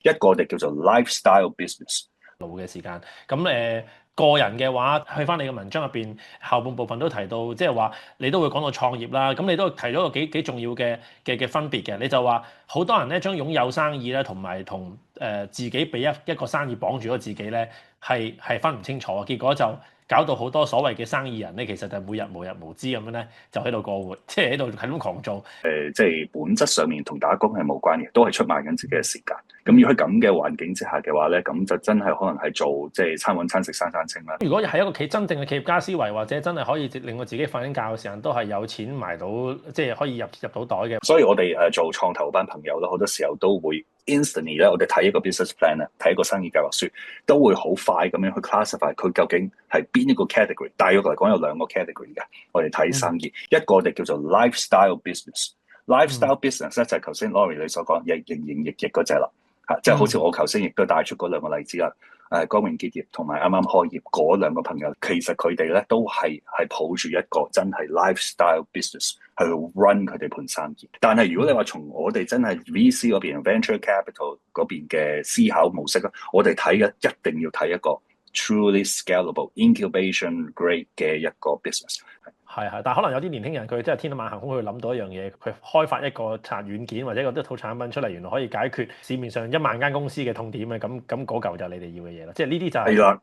一個我哋叫做 lifestyle business。路嘅時間。咁個人嘅話，去翻你嘅文章入邊後半部分都提到，即係話你都會講到創業啦。咁你都提咗個幾重要嘅分別嘅。你就話好多人咧將擁有生意咧同埋同自己俾一個生意綁住咗自己咧，係分唔清楚。結果就搞到好多所謂嘅生意人咧，其實就每日無日無之咁樣咧，就喺度過活，即係喺度係咁狂做。即係本質上面同打工係冇關嘅，都係出賣緊自己嘅時間。咁如果喺咁嘅環境之下嘅話咧，咁就真係可能係做即係餐揾餐食餐餐清啦。如果係一個真正嘅企業家思維，或者真係可以令到自己瞓緊覺嘅時間都係有錢埋到，即係可以入到袋嘅。所以我哋做創投班朋友啦，好多時候都會 instantly 咧，我哋睇一個 business plan 咧，睇一個生意計劃書，都會好快咁樣去 classify 佢究竟係邊一個 category。大約嚟講有兩個 category 嘅，我哋睇生意，一個我哋叫做 lifestyle business。嗯 lifestyle business 咧就係頭先 Laurie 你所講營營役役嗰隻啦，嚇，即係好似嗯我頭先亦都帶出嗰兩個例子啦。光榮結業同埋啱啱開業嗰兩個朋友，其實佢哋咧都係抱住一個真係 lifestyle business 去 run 佢哋盤生意。但係如果你話從我哋真係 VC 嗰邊 venture capital 嗰邊嘅思考模式咧，我哋睇嘅一定要睇一個 truly scalable incubation grade 嘅一個 business。係，但係可能有啲年輕人佢真係天馬行空，去諗到一樣嘢，佢開發一個軟件或者一套產品出嚟，原來可以解決市面上1萬間公司嘅痛點嘅，咁嗰嚿就係你哋要嘅嘢啦。即係呢啲就係係啦，